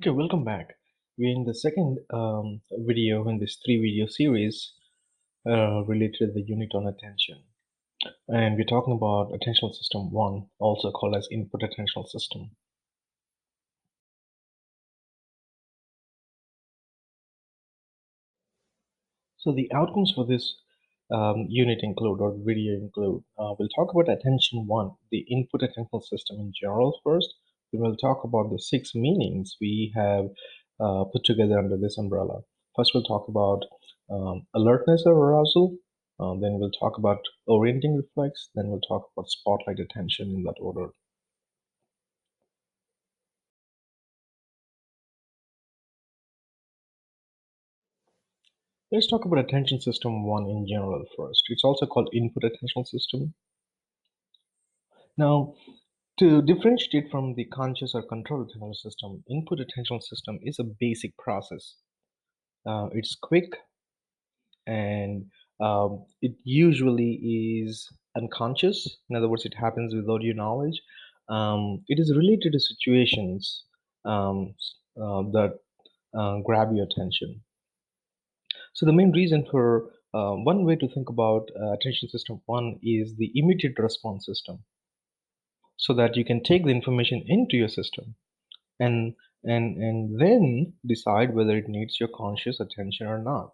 Okay, welcome back. We're in the second video in this three-video series related to the unit on attention. And we're talking about attentional system 1, also called as input attentional system. So the outcomes for this unit include, or video include, we'll talk about attention 1, the input attentional system in general first. Then we'll talk about the 6 meanings we have put together under this umbrella. First, we'll talk about alertness or arousal. Then we'll talk about orienting reflex. Then we'll talk about spotlight attention in that order. Let's talk about attention system 1 in general first. It's also called input attentional system. Now, to differentiate from the conscious or controlled attentional system, input attentional system is a basic process. It's quick and it usually is unconscious. In other words, it happens without your knowledge. It is related to situations that grab your attention. So the main reason for one way to think about attention system 1 is the immediate response system, so that you can take the information into your system and then decide whether it needs your conscious attention or not.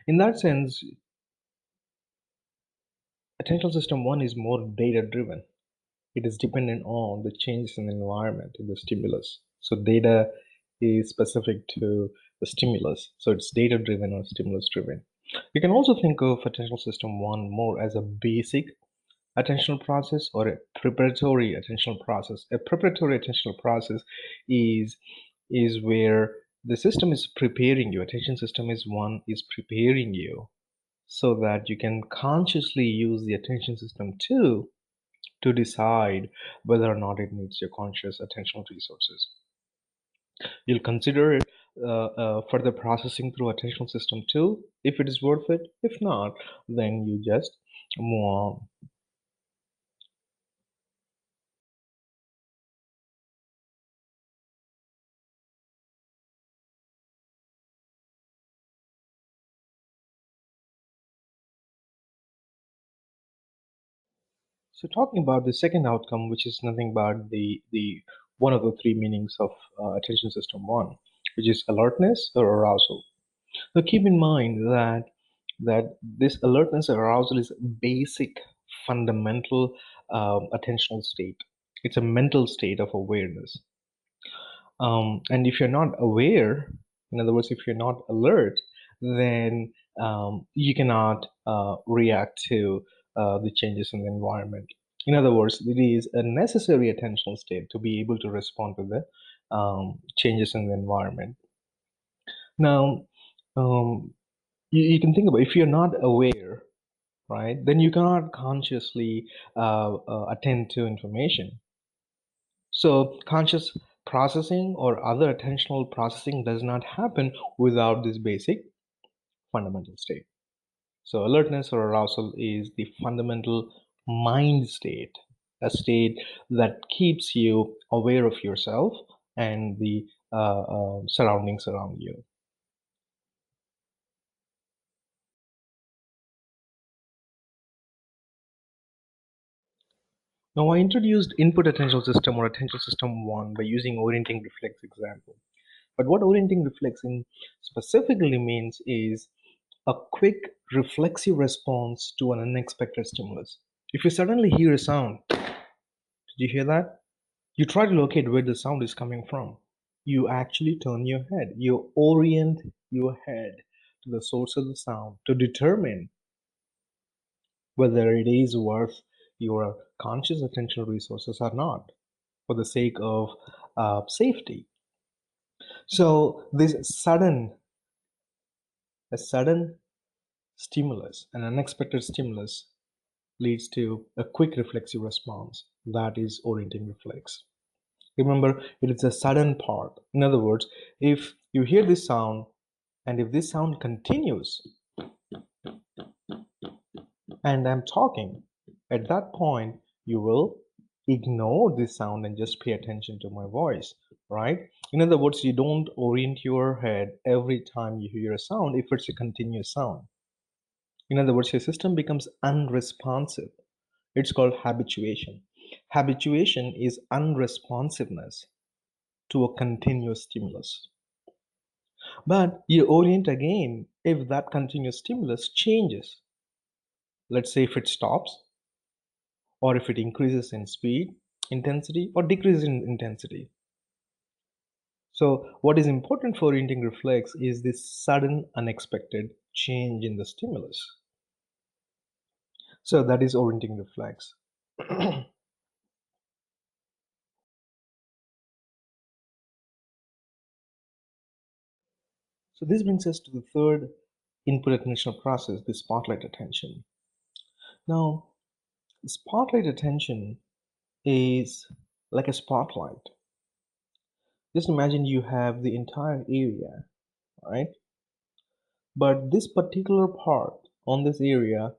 In that sense, attentional system 1 is more data driven. It is dependent on the changes in the environment, in the stimulus. So data is specific to the stimulus, so it's data driven or stimulus driven. You can also think of attentional system 1 more as a basic attentional process or a preparatory attentional process. A preparatory attentional process is where the system is preparing you. Attention system is preparing you so that you can consciously use the attention system 2 to decide whether or not it needs your conscious attentional resources. You'll consider it further processing through attentional system 2 if it is worth it. If not, then you just move on. So talking about the second outcome, which is nothing but the one of the 3 meanings of attention system 1, which is alertness or arousal. So keep in mind that this alertness or arousal is a basic, fundamental attentional state. It's a mental state of awareness. And if you're not aware, in other words, if you're not alert, then you cannot react to the changes in the environment. In other words, it is a necessary attentional state to be able to respond to the changes in the environment. Now, you can think about, if you're not aware, right, then you cannot consciously attend to information. So conscious processing or other attentional processing does not happen without this basic fundamental state. So alertness or arousal is the fundamental mind state, a state that keeps you aware of yourself and the surroundings around you. Now, I introduced input attentional system or attention system 1 by using orienting reflex example. But what orienting reflex in specifically means is a quick reflexive response to an unexpected stimulus. If you suddenly hear a sound, did you hear that? You try to locate where the sound is coming from. You actually turn your head. You orient your head to the source of the sound to determine whether it is worth your conscious attentional resources or not, for the sake of safety. So this a sudden stimulus, an unexpected stimulus, leads to a quick reflexive response. That is orienting reflex. Remember, it is a sudden part. In other words, if you hear this sound and if this sound continues and I'm talking, at that point you will ignore this sound and just pay attention to my voice, right? In other words, you don't orient your head every time you hear a sound if it's a continuous sound. In other words, your system becomes unresponsive. It's called habituation. Habituation is unresponsiveness to a continuous stimulus. But you orient again if that continuous stimulus changes. Let's say if it stops, or if it increases in speed, intensity, or decreases in intensity. So, what is important for orienting reflex is this sudden, unexpected change in the stimulus. So, that is orienting reflex. So, this brings us to the third input attentional process, the spotlight attention. Now, spotlight attention is like a spotlight. Just imagine you have the entire area, right? But this particular part on this area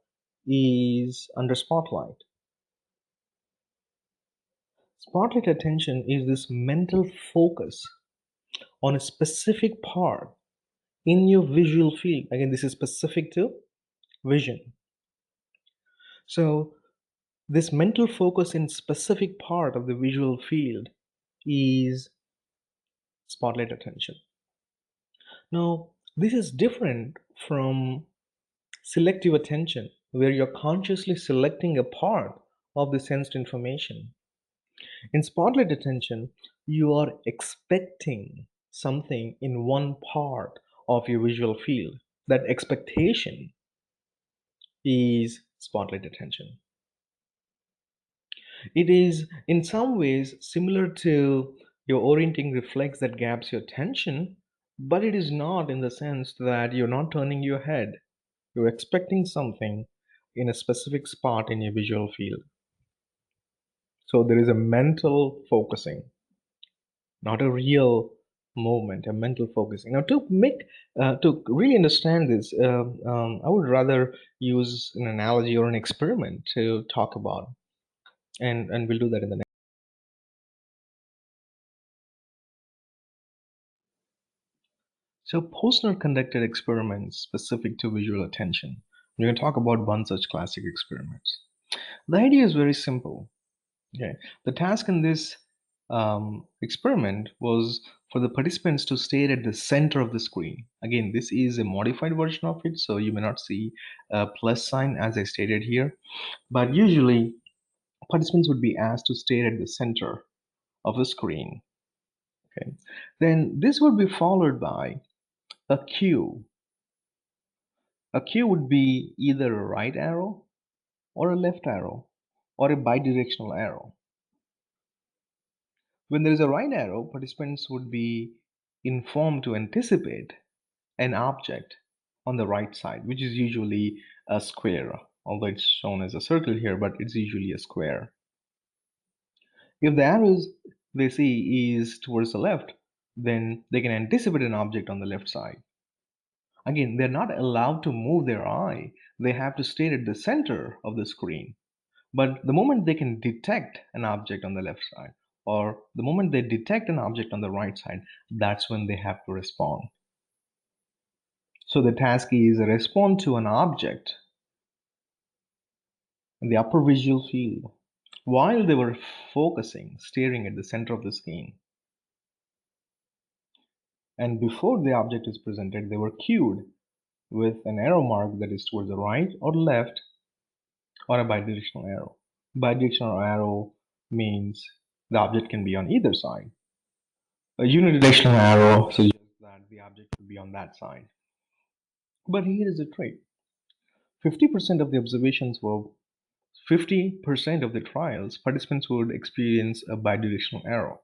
is under spotlight. Spotlight attention is this mental focus on a specific part in your visual field. Again, this is specific to vision. So, this mental focus in specific part of the visual field is spotlight attention. Now, this is different from selective attention, where you're consciously selecting a part of the sensed information. In spotlight attention, you are expecting something in one part of your visual field. That expectation is spotlight attention. It is in some ways similar to your orienting reflex that grabs your attention, but it is not in the sense that you're not turning your head. You're expecting something in a specific spot in your visual field. So there is a mental focusing, not a real movement, a mental focusing. Now, to really understand this, I would rather use an analogy or an experiment to talk about, and we'll do that in the next. So, Posner conducted experiments specific to visual attention. We're going to talk about one such classic experiments. The idea is very simple. Okay, the task in this experiment was for the participants to stare at the center of the screen. Again, this is a modified version of it, so you may not see a plus sign as I stated here, but usually participants would be asked to stare at the center of the screen. Okay, then this would be followed by a cue. A cue would be either a right arrow or a left arrow or a bidirectional arrow. When there is a right arrow, participants would be informed to anticipate an object on the right side, which is usually a square, although it's shown as a circle here, but it's usually a square. If the arrows they see is towards the left, then they can anticipate an object on the left side. Again, they're not allowed to move their eye. They have to stay at the center of the screen. But the moment they can detect an object on the left side, or the moment they detect an object on the right side, that's when they have to respond. So the task is respond to an object in the upper visual field while they were focusing, staring at the center of the screen. And before the object is presented, they were cued with an arrow mark that is towards the right or left, or a bidirectional arrow. Bidirectional arrow means the object can be on either side. A unidirectional arrow suggests that the object will be on that side. But here is a trick. 50% of the observations were 50% of the trials, participants would experience a bidirectional arrow.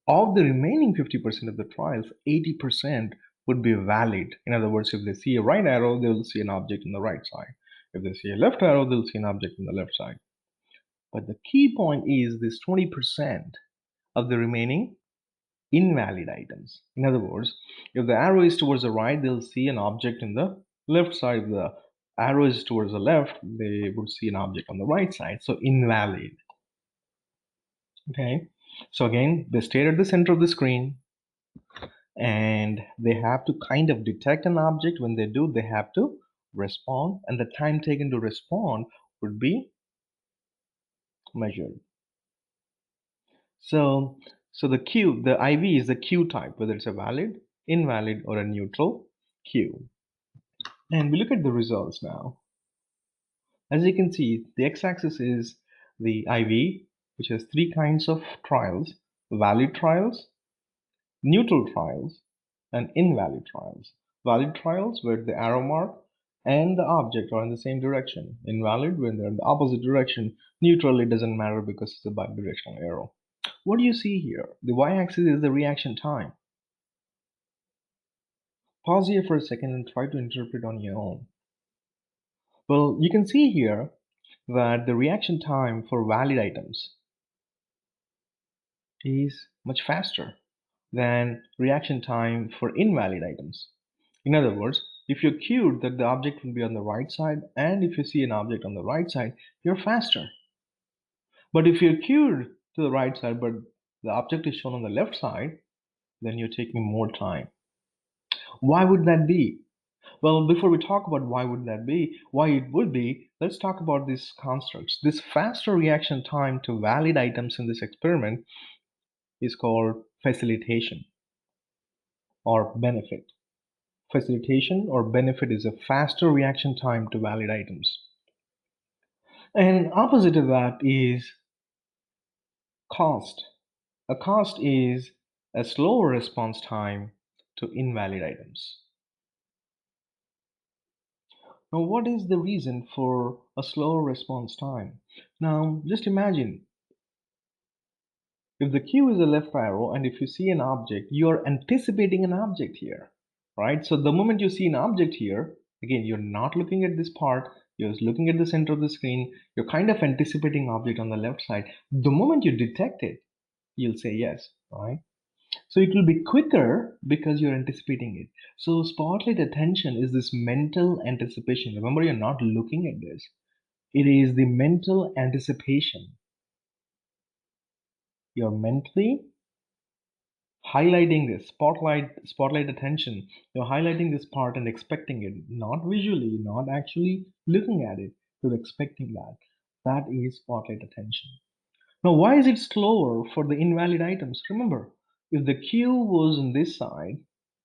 Of the remaining 50% of the trials, 80% would be valid. In other words, if they see a right arrow, they'll see an object on the right side. If they see a left arrow, they'll see an object on the left side. But the key point is this 20% of the remaining invalid items. In other words, if the arrow is towards the right, they'll see an object in the left side. If the arrow is towards the left, they would see an object on the right side. So invalid. Okay. So again, they stare at the center of the screen and they have to kind of detect an object. When they do, they have to respond, and the time taken to respond would be measured. So, so the IV is the Q type, whether it's a valid, invalid, or a neutral Q. And we look at the results now. As you can see, the x-axis is the IV, which has three kinds of trials: valid trials, neutral trials, and invalid trials. Valid trials where the arrow mark and the object are in the same direction. Invalid when they're in the opposite direction. Neutral, it doesn't matter because it's a bidirectional arrow. What do you see here? The y-axis is the reaction time. Pause here for a second and try to interpret on your own. Well, you can see here that the reaction time for valid items is much faster than reaction time for invalid items. In other words, if you're cued that the object will be on the right side, and if you see an object on the right side, you're faster. But if you're cued to the right side, but the object is shown on the left side, then you're taking more time. Why would that be? Well, before we talk about why it would be, let's talk about these constructs. This faster reaction time to valid items in this experiment is called facilitation or benefit. Facilitation or benefit is a faster reaction time to valid items. And opposite of that is cost. A cost is a slower response time to invalid items. Now, what is the reason for a slower response time? Now, just imagine if the Q is a left arrow and if you see an object, you're anticipating an object here, right? So the moment you see an object here, again, you're not looking at this part, you're looking at the center of the screen, you're kind of anticipating object on the left side. The moment you detect it, you'll say yes, right? So it will be quicker because you're anticipating it. So spotlight attention is this mental anticipation. Remember, you're not looking at this. It is the mental anticipation. You're mentally highlighting this spotlight attention. You're highlighting this part and expecting it, not visually, not actually looking at it. You're expecting that is spotlight attention. Now, why is it slower for the invalid items? Remember, if the Q was on this side,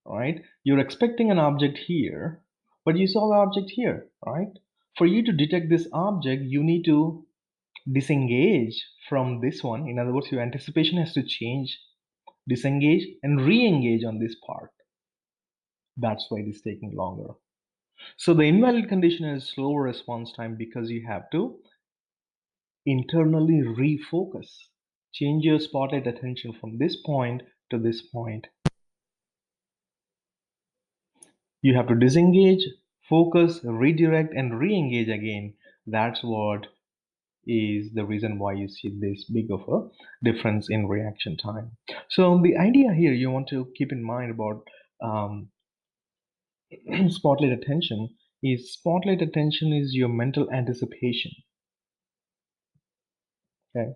right, you're expecting an object here, but you saw the object here, right? For you to detect this object, you need to disengage from this one. In other words, your anticipation has to change, disengage, and re-engage on this part. That's why it is taking longer. So the invalid condition has slower response time because you have to internally refocus. Change your spotlight attention from this point to this point. You have to disengage, focus, redirect, and re-engage again. That's what is the reason why you see this big of a difference in reaction time. So the idea here you want to keep in mind about spotlight attention is your mental anticipation. Okay.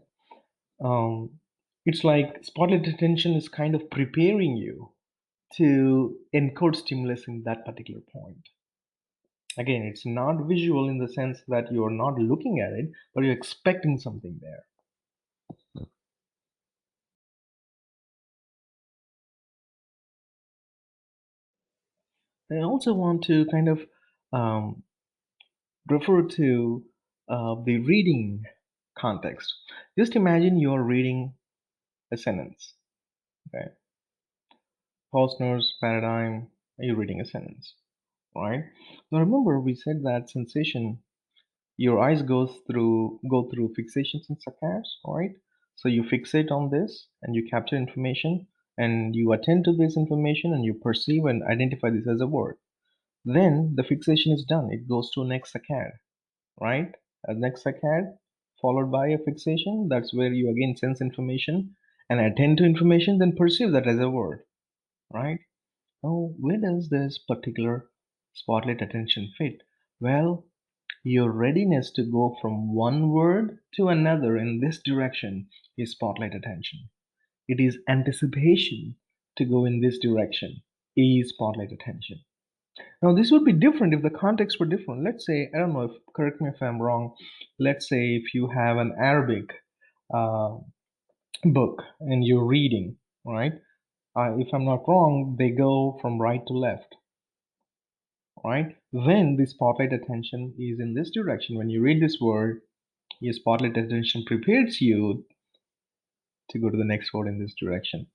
It's like spotlight attention is kind of preparing you to encode stimulus in that particular point. Again, it's not visual in the sense that you're not looking at it, but you're expecting something there. I also want to kind of um, refer to the reading context. Just imagine you're reading a sentence. Okay, Faulkner's paradigm. You're reading a sentence, right? Now remember, we said that sensation. Your eyes go through fixations and saccades, right? So you fixate on this and you capture information and you attend to this information and you perceive and identify this as a word. Then the fixation is done. It goes to next saccade, right? A next saccade followed by a fixation. That's where you again sense information and attend to information, then perceive that as a word, right? Now, where does this particular spotlight attention fit? Well, your readiness to go from one word to another in this direction is spotlight attention. It is anticipation to go in this direction, is spotlight attention. Now, this would be different if the context were different. Let's say, I don't know, if, correct me if I'm wrong, let's say if you have an Arabic uh, book and you're reading, right? If I'm not wrong, they go from right to left, right? Then the spotlight attention is in this direction. When you read this word, your spotlight attention prepares you to go to the next word in this direction.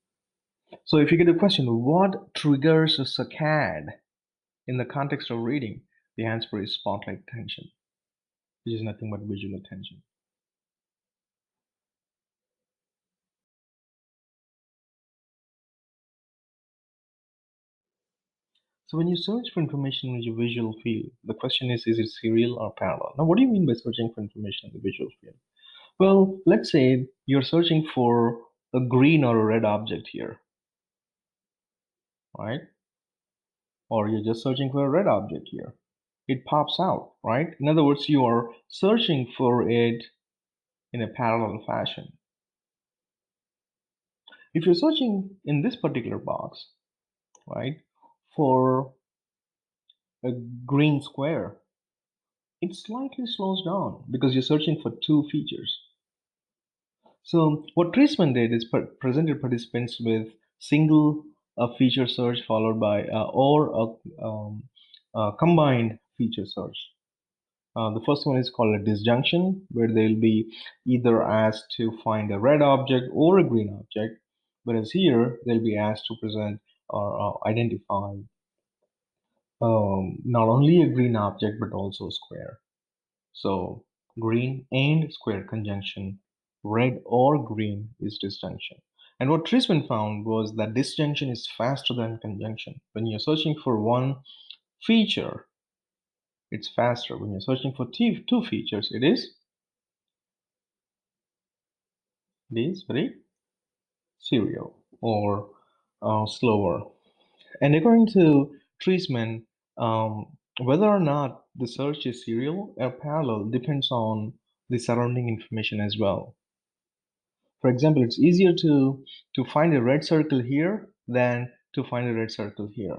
So if you get a question, what triggers a saccade in the context of reading? The answer is spotlight attention, which is nothing but visual attention. So when you search for information in your visual field, the question is it serial or parallel? Now, what do you mean by searching for information in the visual field? Well, let's say you're searching for a green or a red object here, right? Or you're just searching for a red object here. It pops out, right? In other words, you are searching for it in a parallel fashion. If you're searching in this particular box, right, for a green square, it slightly slows down because you're searching for two features. So what Treatment did is presented participants with single feature search followed by or a combined feature search. The first one is called a disjunction, where they'll be either asked to find a red object or a green object, whereas here they'll be asked to present or identify not only a green object but also a square. So green and square conjunction, red or green is disjunction. And what Trisman found was that disjunction is faster than conjunction. When you're searching for one feature, it's faster. When you're searching for two features, it is very serial or slower. And according to Treisman, whether or not the search is serial or parallel depends on the surrounding information as well. For example, it's easier to find a red circle here than to find a red circle here.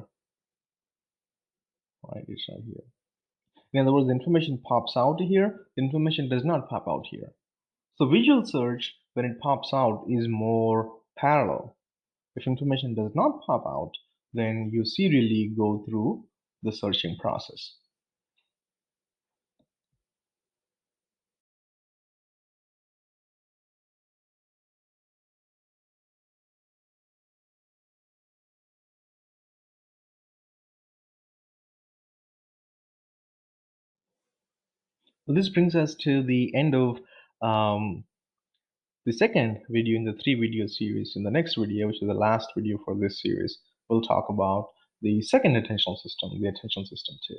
Right, it's right here. In other words, the information pops out here, the information does not pop out here. So visual search, when it pops out, is more parallel. If information does not pop out, then you serially go through the searching process. So this brings us to the end of um, the second video in the three video series. In the next video, which is the last video for this series, we'll talk about the second attentional system, the attention system 2.